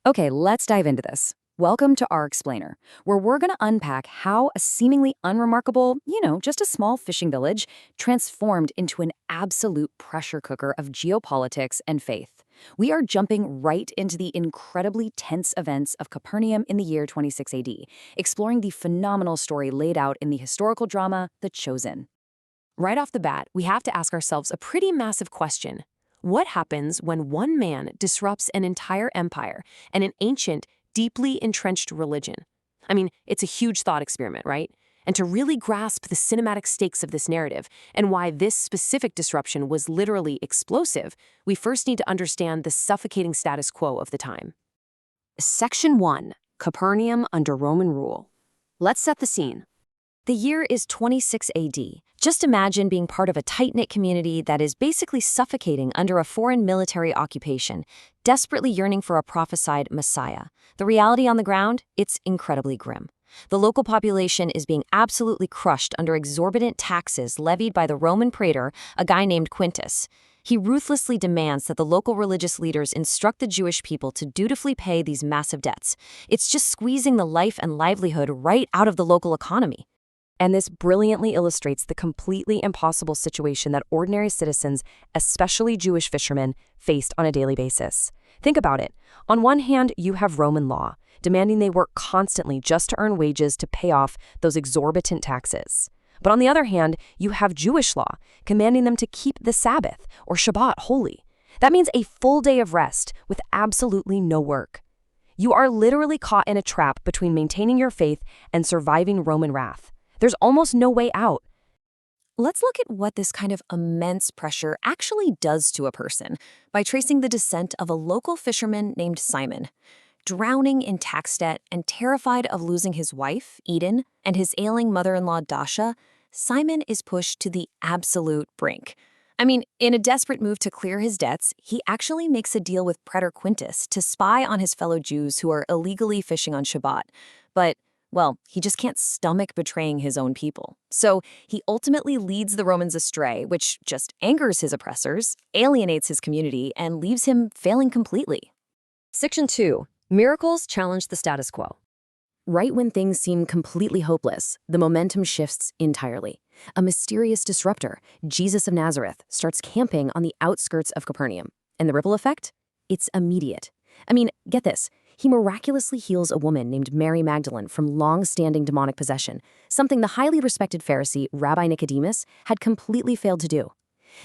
Okay, let's dive into this. Welcome to our explainer, where we're going to unpack how a seemingly unremarkable, just a small fishing village, transformed into an absolute pressure cooker of geopolitics and faith. We are jumping right into the incredibly tense events of Capernaum in the year 26 AD, exploring the phenomenal story laid out in the historical drama The Chosen. Right off the bat, we have to ask ourselves a pretty massive question. What happens when one man disrupts an entire empire and an ancient, deeply entrenched religion? I mean, it's a huge thought experiment, right? And to really grasp the cinematic stakes of this narrative and why this specific disruption was literally explosive, we first need to understand the suffocating status quo of the time. Section 1. Capernaum under Roman rule. Let's set the scene. The year is 26 AD. Just imagine being part of a tight-knit community that is basically suffocating under a foreign military occupation, desperately yearning for a prophesied Messiah. The reality on the ground? It's incredibly grim. The local population is being absolutely crushed under exorbitant taxes levied by the Roman praetor, a guy named Quintus. He ruthlessly demands that the local religious leaders instruct the Jewish people to dutifully pay these massive debts. It's just squeezing the life and livelihood right out of the local economy. And this brilliantly illustrates the completely impossible situation that ordinary citizens, especially Jewish fishermen, faced on a daily basis. Think about it. On one hand, you have Roman law, demanding they work constantly just to earn wages to pay off those exorbitant taxes. But on the other hand, you have Jewish law, commanding them to keep the Sabbath, or Shabbat, holy. That means a full day of rest with absolutely no work. You are literally caught in a trap between maintaining your faith and surviving Roman wrath. There's almost no way out. Let's look at what this kind of immense pressure actually does to a person by tracing the descent of a local fisherman named Simon. Drowning in tax debt and terrified of losing his wife, Eden, and his ailing mother-in-law, Dasha, Simon is pushed to the absolute brink. I mean, in a desperate move to clear his debts, he actually makes a deal with Praetor Quintus to spy on his fellow Jews who are illegally fishing on Shabbat. But well, he just can't stomach betraying his own people. So he ultimately leads the Romans astray, which just angers his oppressors, alienates his community, and leaves him failing completely. Section 2. Miracles challenge the status quo. Right when things seem completely hopeless, the momentum shifts entirely. A mysterious disruptor, Jesus of Nazareth, starts camping on the outskirts of Capernaum. And the ripple effect? It's immediate. I mean, get this. He miraculously heals a woman named Mary Magdalene from long-standing demonic possession, something the highly respected Pharisee, Rabbi Nicodemus, had completely failed to do.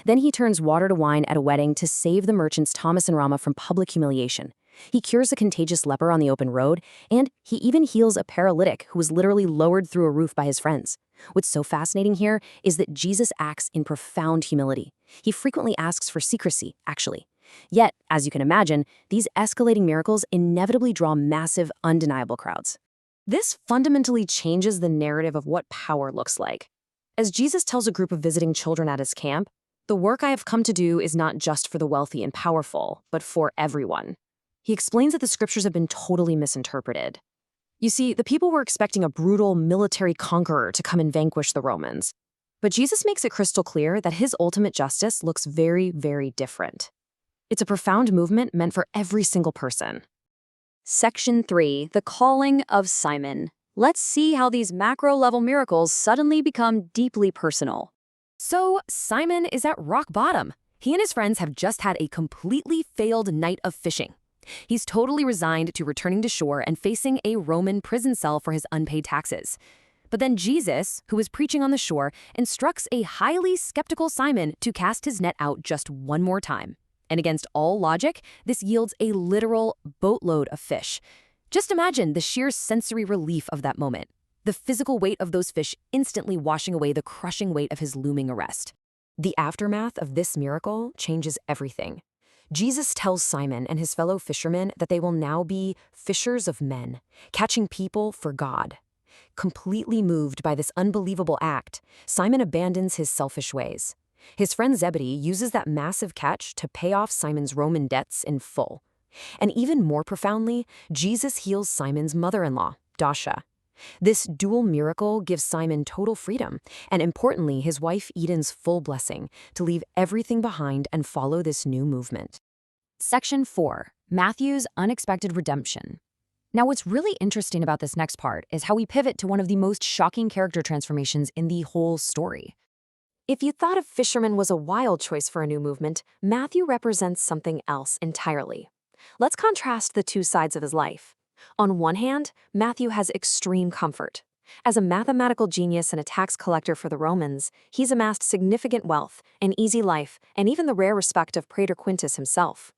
Then he turns water to wine at a wedding to save the merchants Thomas and Rama from public humiliation. He cures a contagious leper on the open road, and he even heals a paralytic who was literally lowered through a roof by his friends. What's so fascinating here is that Jesus acts in profound humility. He frequently asks for secrecy, actually. Yet, as you can imagine, these escalating miracles inevitably draw massive, undeniable crowds. This fundamentally changes the narrative of what power looks like. As Jesus tells a group of visiting children at his camp, "The work I have come to do is not just for the wealthy and powerful, but for everyone." He explains that the scriptures have been totally misinterpreted. You see, the people were expecting a brutal military conqueror to come and vanquish the Romans. But Jesus makes it crystal clear that his ultimate justice looks very, very different. It's a profound movement meant for every single person. Section 3. The calling of Simon. Let's see how these macro-level miracles suddenly become deeply personal. So, Simon is at rock bottom. He and his friends have just had a completely failed night of fishing. He's totally resigned to returning to shore and facing a Roman prison cell for his unpaid taxes. But then Jesus, who is preaching on the shore, instructs a highly skeptical Simon to cast his net out just one more time. And against all logic, this yields a literal boatload of fish. Just imagine the sheer sensory relief of that moment. The physical weight of those fish instantly washing away the crushing weight of his looming arrest. The aftermath of this miracle changes everything. Jesus tells Simon and his fellow fishermen that they will now be fishers of men, catching people for God. Completely moved by this unbelievable act, Simon abandons his selfish ways. His friend Zebedee uses that massive catch to pay off Simon's Roman debts in full. And even more profoundly, Jesus heals Simon's mother-in-law, Dasha. This dual miracle gives Simon total freedom, and importantly, his wife Eden's full blessing to leave everything behind and follow this new movement. Section 4. Matthew's Unexpected Redemption. Now, what's really interesting about this next part is how we pivot to one of the most shocking character transformations in the whole story. If you thought a fisherman was a wild choice for a new movement, Matthew represents something else entirely. Let's contrast the two sides of his life. On one hand, Matthew has extreme comfort. As a mathematical genius and a tax collector for the Romans, he's amassed significant wealth, an easy life, and even the rare respect of Praetor Quintus himself.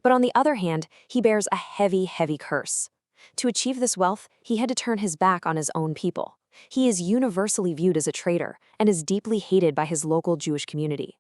But on the other hand, he bears a heavy, heavy curse. To achieve this wealth, he had to turn his back on his own people. He is universally viewed as a traitor and is deeply hated by his local Jewish community.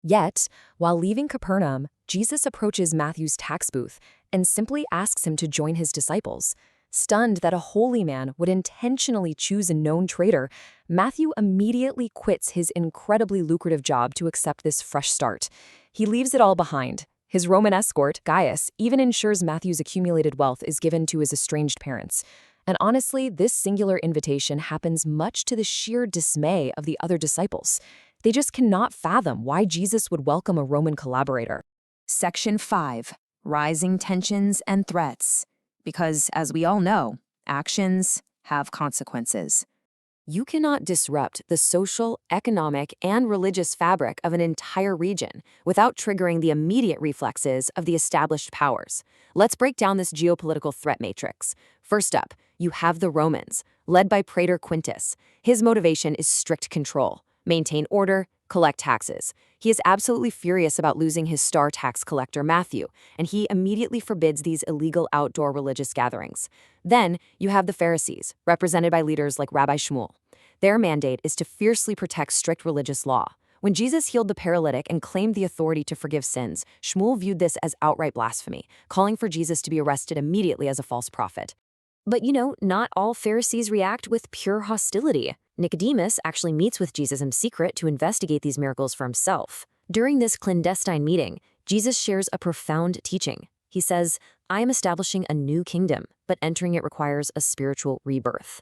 Yet, while leaving Capernaum, Jesus approaches Matthew's tax booth and simply asks him to join his disciples. Stunned that a holy man would intentionally choose a known traitor, Matthew immediately quits his incredibly lucrative job to accept this fresh start. He leaves it all behind. His Roman escort, Gaius, even ensures Matthew's accumulated wealth is given to his estranged parents. And honestly, this singular invitation happens much to the sheer dismay of the other disciples. They just cannot fathom why Jesus would welcome a Roman collaborator. Section 5. Rising Tensions and Threats. Because, as we all know, actions have consequences. You cannot disrupt the social, economic, and religious fabric of an entire region without triggering the immediate reflexes of the established powers. Let's break down this geopolitical threat matrix. First up, you have the Romans, led by Praetor Quintus. His motivation is strict control, maintain order, collect taxes. He is absolutely furious about losing his star tax collector, Matthew, and he immediately forbids these illegal outdoor religious gatherings. Then you have the Pharisees, represented by leaders like Rabbi Shmuel. Their mandate is to fiercely protect strict religious law. When Jesus healed the paralytic and claimed the authority to forgive sins, Shmuel viewed this as outright blasphemy, calling for Jesus to be arrested immediately as a false prophet. But not all Pharisees react with pure hostility. Nicodemus actually meets with Jesus in secret to investigate these miracles for himself. During this clandestine meeting, Jesus shares a profound teaching. He says, "I am establishing a new kingdom, but entering it requires a spiritual rebirth."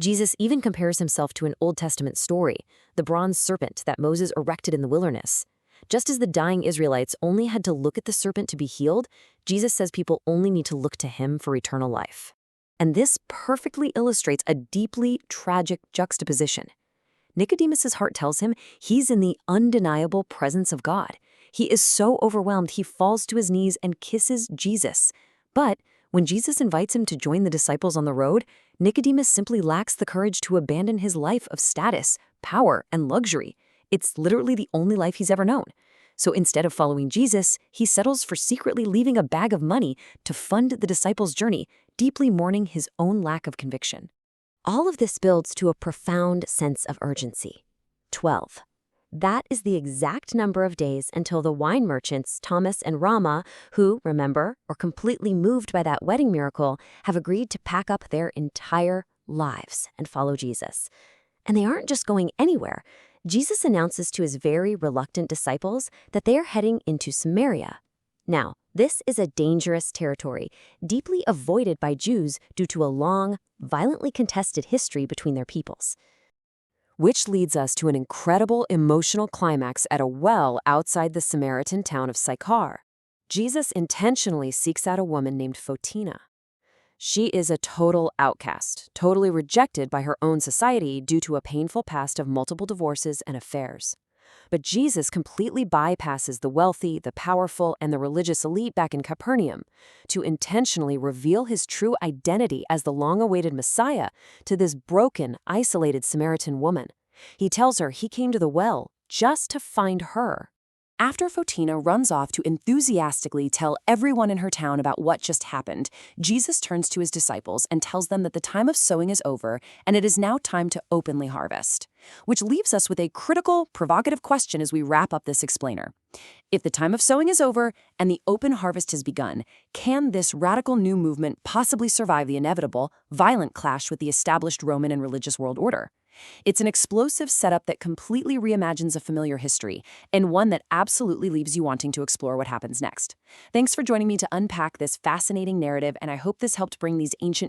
Jesus even compares himself to an Old Testament story, the bronze serpent that Moses erected in the wilderness. Just as the dying Israelites only had to look at the serpent to be healed, Jesus says people only need to look to him for eternal life. And this perfectly illustrates a deeply tragic juxtaposition. Nicodemus's heart tells him he's in the undeniable presence of God. He is so overwhelmed he falls to his knees and kisses Jesus. But when Jesus invites him to join the disciples on the road, Nicodemus simply lacks the courage to abandon his life of status, power, and luxury. It's literally the only life he's ever known. So instead of following Jesus, he settles for secretly leaving a bag of money to fund the disciples' journey, deeply mourning his own lack of conviction. All of this builds to a profound sense of urgency. 12. That is the exact number of days until the wine merchants Thomas and Rama, who, remember, are completely moved by that wedding miracle, have agreed to pack up their entire lives and follow Jesus. And they aren't just going anywhere. Jesus announces to his very reluctant disciples that they are heading into Samaria. Now, this is a dangerous territory, deeply avoided by Jews due to a long, violently contested history between their peoples. Which leads us to an incredible emotional climax at a well outside the Samaritan town of Sychar. Jesus intentionally seeks out a woman named Photina. She is a total outcast, totally rejected by her own society due to a painful past of multiple divorces and affairs. But Jesus completely bypasses the wealthy, the powerful, and the religious elite back in Capernaum to intentionally reveal his true identity as the long-awaited Messiah to this broken, isolated Samaritan woman. He tells her he came to the well just to find her. After Photina runs off to enthusiastically tell everyone in her town about what just happened, Jesus turns to his disciples and tells them that the time of sowing is over and it is now time to openly harvest. Which leaves us with a critical, provocative question as we wrap up this explainer. If the time of sowing is over and the open harvest has begun, can this radical new movement possibly survive the inevitable, violent clash with the established Roman and religious world order? It's an explosive setup that completely reimagines a familiar history, and one that absolutely leaves you wanting to explore what happens next. Thanks for joining me to unpack this fascinating narrative, and I hope this helped bring these ancient